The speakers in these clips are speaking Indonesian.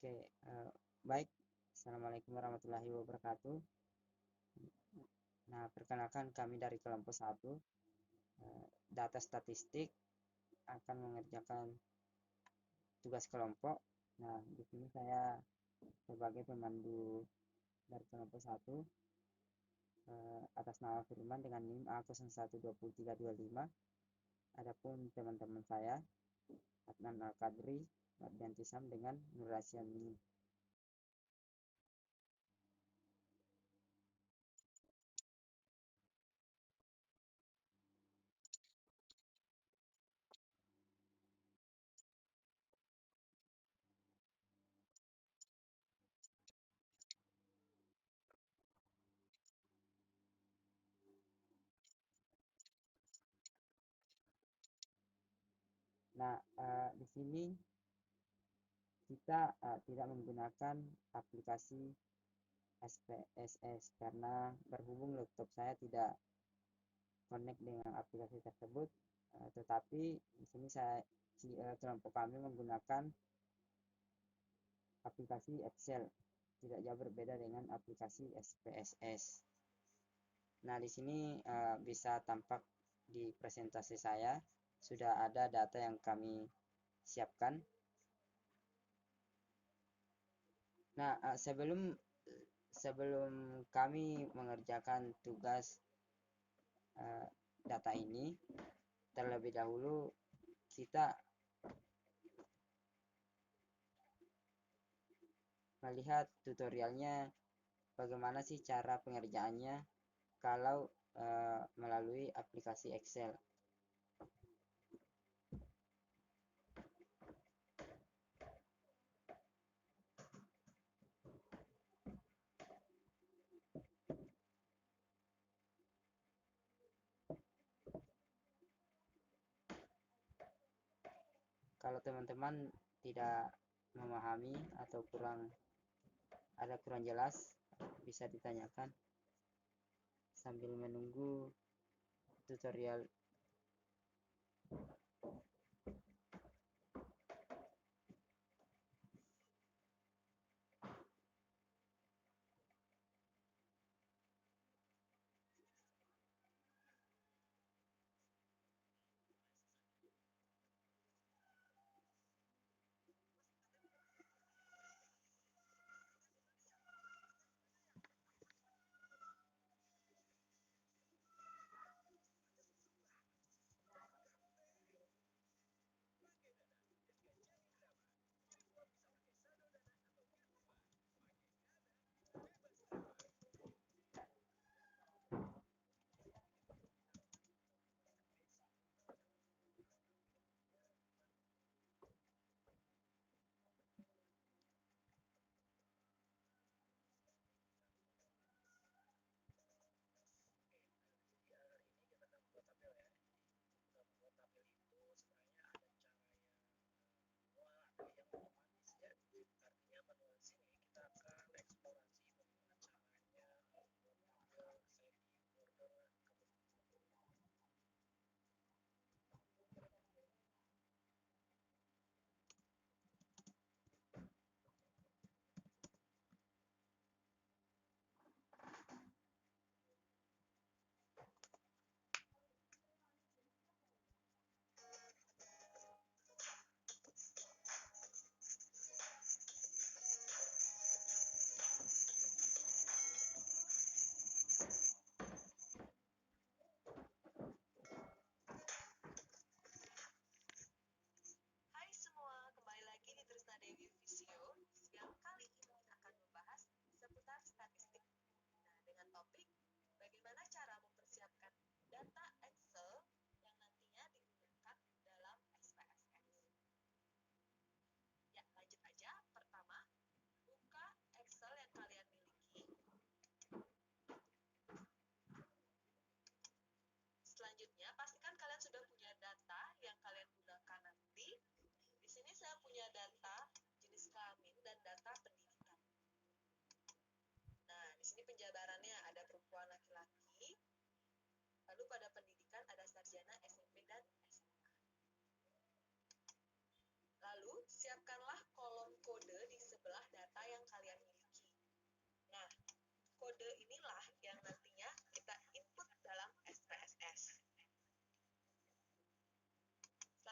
Oke, baik. Assalamualaikum warahmatullahi wabarakatuh. Nah, perkenalkan kami dari kelompok 1, data statistik, akan mengerjakan tugas kelompok. Nah, di sini saya sebagai pemandu dari kelompok 1, atas nama Firman dengan NIM A012325. Adapun teman-teman saya, Adnan Al-Kadri, Mardianti Sam dengan Nur Asyani. Nah, di sini kita tidak menggunakan aplikasi SPSS karena berhubung laptop saya tidak connect dengan aplikasi tersebut, tetapi di sini kelompok kami menggunakan aplikasi Excel, tidak jauh berbeda dengan aplikasi SPSS. Nah, di sini bisa tampak di presentasi saya sudah ada data yang kami siapkan. Nah, sebelum kami mengerjakan tugas data ini, terlebih dahulu kita melihat tutorialnya, bagaimana sih cara pengerjaannya kalau melalui aplikasi Excel. Kalau teman-teman tidak memahami atau kurang jelas, bisa ditanyakan sambil menunggu tutorial. Selanjutnya, pastikan kalian sudah punya data yang kalian gunakan nanti. Di sini saya punya data jenis kelamin dan data pendidikan. Nah, di sini penjabarannya ada perempuan laki-laki. Lalu pada pendidikan ada sarjana SMP dan SMA. Lalu, siapkanlah kolom kode di sebelah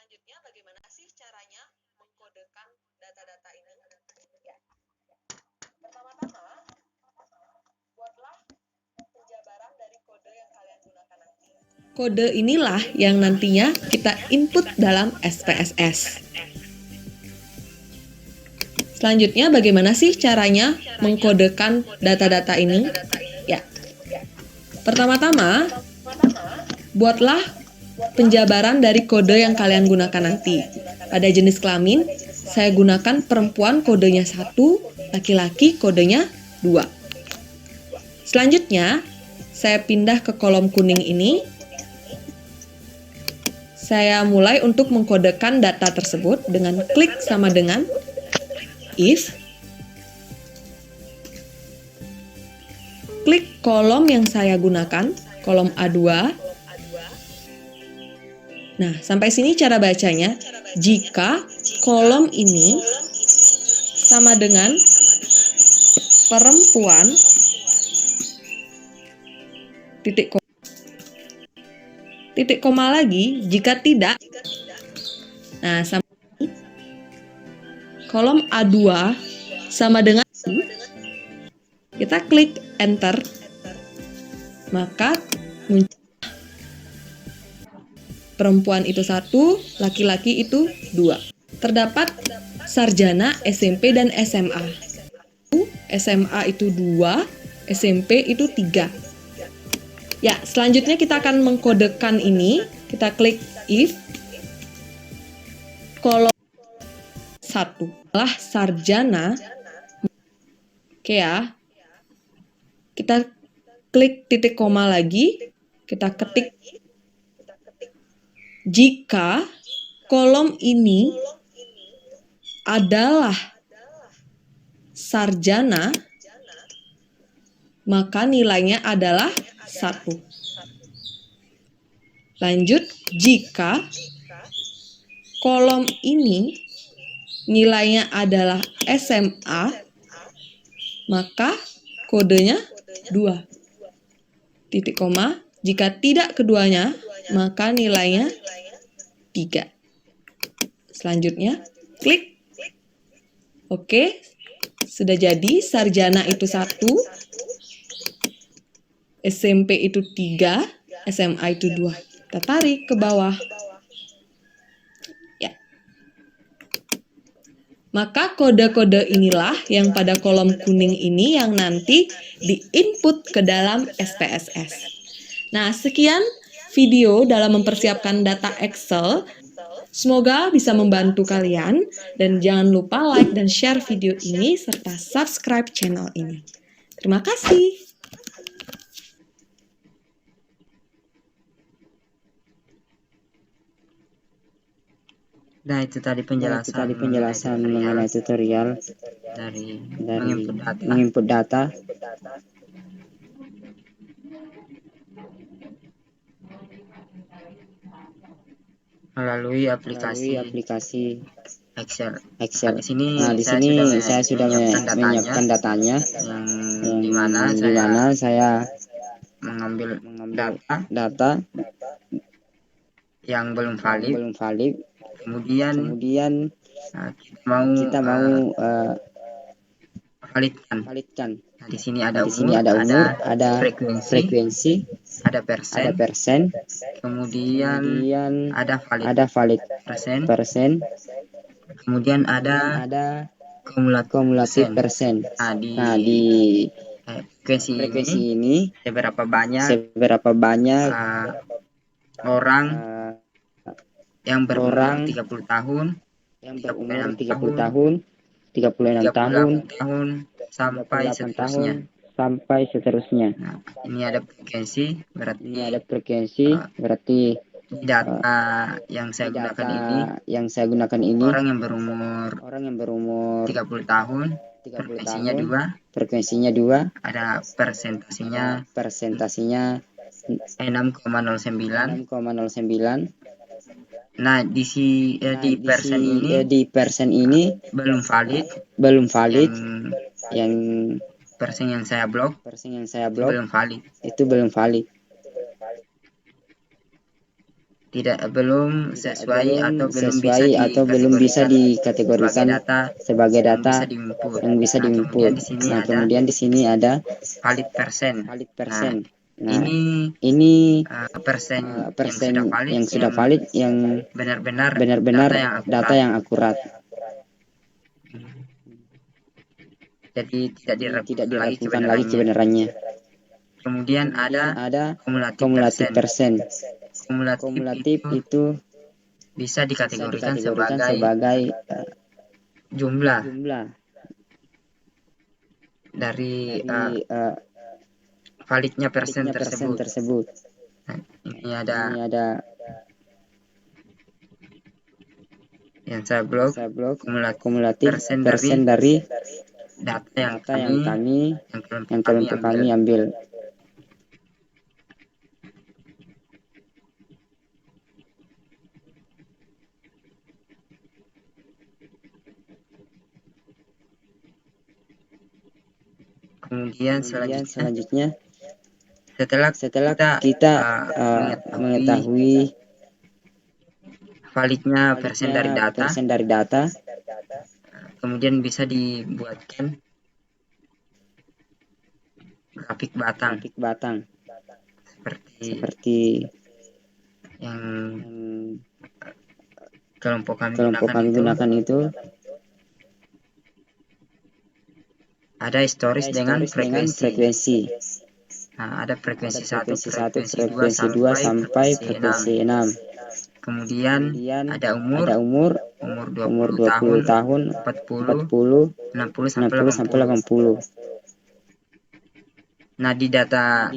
selanjutnya bagaimana sih caranya mengkodekan data-data ini? Ya. Pertama-tama, buatlah penjabaran dari kode yang kalian gunakan nanti. Kode inilah yang nantinya kita input dalam SPSS. Selanjutnya, bagaimana sih caranya mengkodekan data-data ini? Ya. Pertama-tama, buatlah penjabaran dari kode yang kalian gunakan nanti. Pada jenis kelamin, saya gunakan perempuan kodenya 1, laki-laki kodenya 2. Selanjutnya, saya pindah ke kolom kuning ini. Saya mulai untuk mengkodekan data tersebut dengan klik sama dengan if, klik kolom yang saya gunakan, kolom A2. Nah, sampai sini cara bacanya. Jika kolom ini sama dengan perempuan, titik koma lagi, jika tidak. Nah, kolom A2 sama dengan, kita klik enter, maka muncul perempuan itu 1, laki-laki itu 2. Terdapat sarjana SMP dan SMA. SMA itu 2, SMP itu 3. Ya, selanjutnya kita akan mengkodekan ini. Kita klik if, kolom 1 adalah sarjana. Oke ya. Kita klik titik koma lagi. Kita ketik jika kolom ini adalah sarjana, maka nilainya adalah 1. Lanjut, jika kolom ini nilainya adalah SMA, maka kodenya 2. Titik koma, jika tidak keduanya, maka nilainya 3. Selanjutnya, klik. Oke, sudah jadi. Sarjana itu 1, SMP itu 3, SMA itu 2. Kita tarik ke bawah. Ya. Maka kode-kode inilah yang pada kolom kuning ini yang nanti di-input ke dalam SPSS. Nah, sekian video dalam mempersiapkan data Excel. Semoga bisa membantu kalian, dan jangan lupa like dan share video ini serta subscribe channel ini. Terima kasih. Nah, itu tadi penjelasan mengenai tutorial dari menginput data. Melalui aplikasi Excel. Nah, di sini saya sudah menyiapkan datanya, yang dimana saya mengambil data yang belum valid. Kemudian kita mau validkan. Nah, di sini ada umur, ada frekuensi, ada persen, kemudian ada valid persen, kemudian ada kumulatif persen. Nah, di frekuensi ini seberapa banyak orang yang berumur 30 tahun, 36 tahun, sampai seterusnya. Nah, ini ada frekuensi, berarti data yang saya gunakan ini orang yang berumur 30 tahun, frekuensinya 2, ada persentasinya 6,09. Nah, di persen ini belum valid. Yang persen yang saya blok itu belum valid. belum sesuai atau belum bisa dikategorikan sebagai data yang bisa diinput. Nah, kemudian di sini ada valid persen. Nah, ini persen yang sudah valid yang benar-benar data yang akurat. Jadi tidak diragukan lagi kebenarannya. Kemudian ada kumulatif persen. Kumulatif itu bisa dikategorikan sebagai jumlah dari validnya persen tersebut. Nah, ini ada yang saya blok kumulatif persen dari data yang kelompok kami ambil. Kemudian selanjutnya setelah kita mengetahui validnya persen dari data, kemudian bisa dibuatkan grafik batang seperti yang kelompok kami gunakan itu. Ada historis dengan frekuensi. Nah, ada frekuensi 1, frekuensi 2 sampai frekuensi 6. Kemudian ada umur 20 tahun, 40, 60 sampai 80. Nah, di data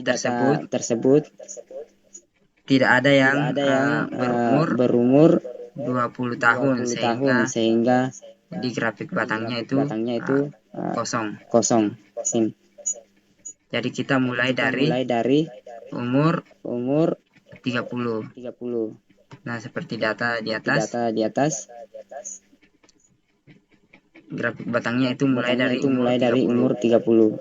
tersebut tidak ada yang berumur 20 tahun sehingga di grafik batangnya itu kosong. Jadi kita mulai dari umur 30. Nah, seperti data di atas grafik batangnya itu mulai dari umur 30.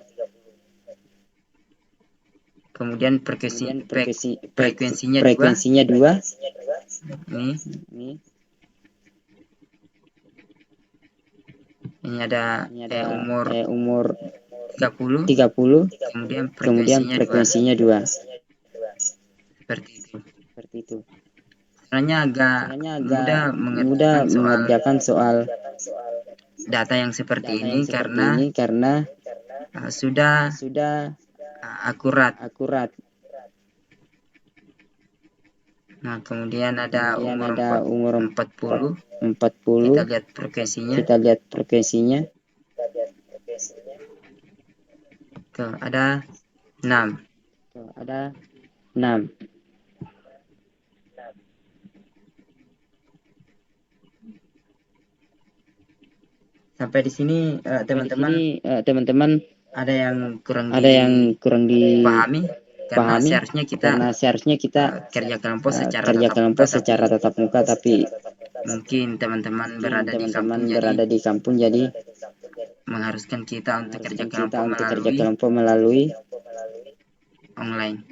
Kemudian frekuensinya 2. Ini ada umur 30. Kemudian frekuensinya 2. Seperti itu. Sebenarnya agak mudah mengerjakan soal data yang seperti ini karena sudah akurat. Nah, kemudian ada umur 40. Kita lihat frekuensinya. Tuh, ada 6. Sampai di sini teman-teman ada yang kurang dipahami karena seharusnya kita kerja kelompok secara tatap muka, tapi mungkin teman-teman berada di kampung jadi mengharuskan kita untuk kerja kelompok melalui online.